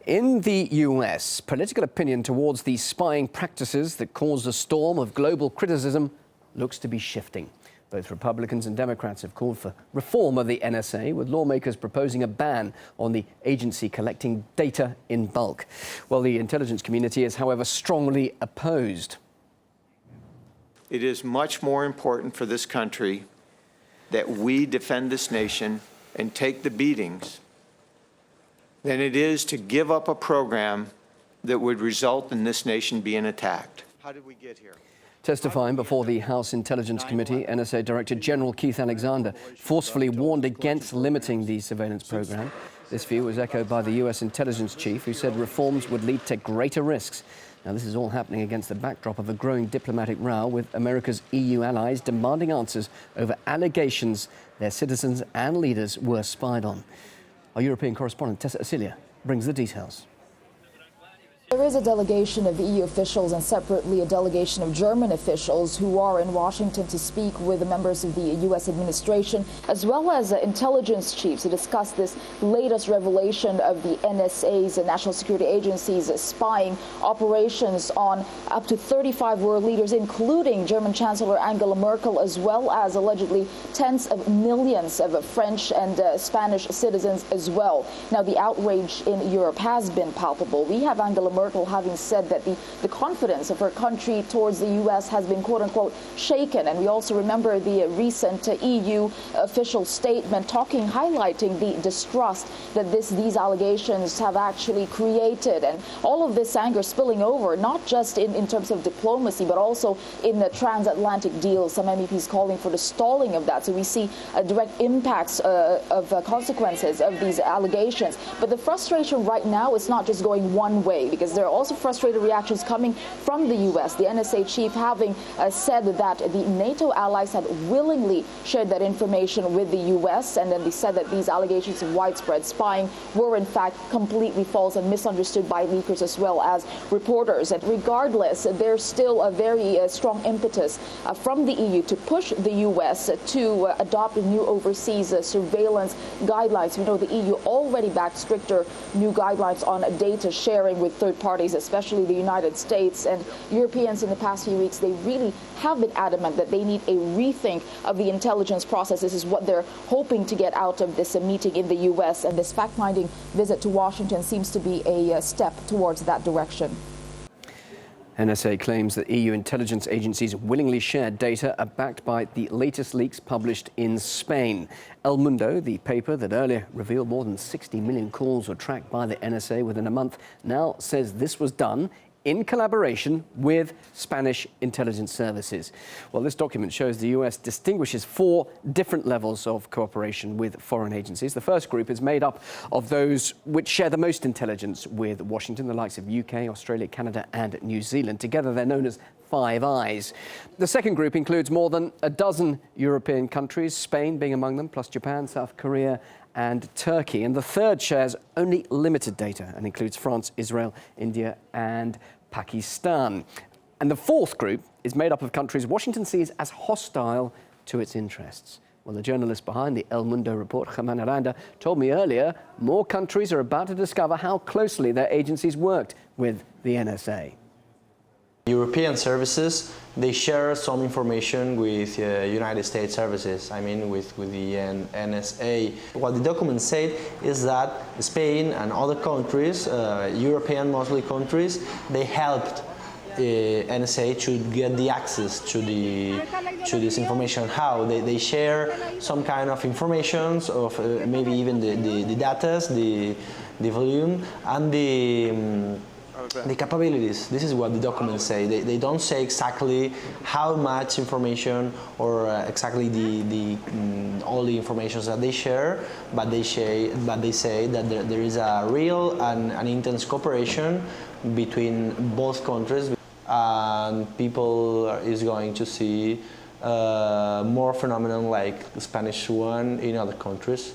In the US, political opinion towards these spying practices that caused a storm of global criticism looks to be shifting. Both Republicans and Democrats have called for reform of the NSA, with lawmakers proposing a ban on the agency collecting data in bulk. Well, the intelligence community is, however, strongly opposed. It is much more important for this country that we defend this nation and take the beatings than it is to give up a program that would result in this nation being attacked. How did we get here? Testifying before the House Intelligence Committee, NSA Director General Keith Alexander forcefully warned against limiting the surveillance program. This view was echoed by the US intelligence chief, who said reforms would lead to greater risks. Now, this is all happening against the backdrop of a growing diplomatic row, with America's EU allies demanding answers over allegations their citizens and leaders were spied on. Our European correspondent Tesa Arcilla brings the details. There is a delegation of EU officials and separately a delegation of German officials who are in Washington to speak with the members of the U.S. administration, as well as intelligence chiefs, to discuss this latest revelation of the NSA's, the National Security Agency's, spying operations on up to 35 world leaders, including German Chancellor Angela Merkel, as well as allegedly tens of millions of French and Spanish citizens as well. Now, the outrage in Europe has been palpable. We have Angela Merkel having said that the confidence of her country towards the U.S. has been, quote-unquote, shaken. And we also remember the recent EU official statement highlighting the distrust that these allegations have actually created. And all of this anger spilling over, not just in terms of diplomacy, but also in the transatlantic deal. Some MEPs calling for the stalling of that. So we see direct impacts of consequences of these allegations. But the frustration right now is not just going one way, because there are also frustrated reactions coming from the U.S. The NSA chief having said that the NATO allies had willingly shared that information with the U.S., and then they said that these allegations of widespread spying were in fact completely false and misunderstood by leakers as well as reporters. And regardless, there's still a very strong impetus from the EU to push the U.S. to adopt new overseas surveillance guidelines. We know the EU already backed stricter new guidelines on data sharing with third parties, especially the United States. And Europeans in the past few weeks, they really have been adamant that they need a rethink of the intelligence process. This is what they're hoping to get out of this meeting in the U.S. And this fact-finding visit to Washington seems to be a step towards that direction. NSA claims that EU intelligence agencies willingly shared data backed by the latest leaks published in Spain. El Mundo, the paper that earlier revealed more than 60 million calls were tracked by the NSA within a month, now says this was done in collaboration with Spanish intelligence services. Well, this document shows the US distinguishes 4 different levels of cooperation with foreign agencies. The first group is made up of those which share the most intelligence with Washington, the likes of UK, Australia, Canada and New Zealand. Together they're known as Five Eyes. The second group includes more than a dozen European countries, Spain being among them, plus Japan, South Korea and Turkey. And the third shares only limited data and includes France, Israel, India and Pakistan. And the fourth group is made up of countries Washington sees as hostile to its interests. Well, the journalist behind the El Mundo report, Germán Aranda, told me earlier more countries are about to discover how closely their agencies worked with the NSA. European services, they share some information with United States services, with the NSA. What the document said is that Spain and other countries, European mostly countries, they helped NSA to get the access to this information. How? They share some kind of information of maybe even the data, the volume and the capabilities. This is what the documents say. They don't say exactly how much information or exactly all the information that they share, but they say that there is a real and intense cooperation between both countries, and people is going to see more phenomenon like the Spanish one in other countries.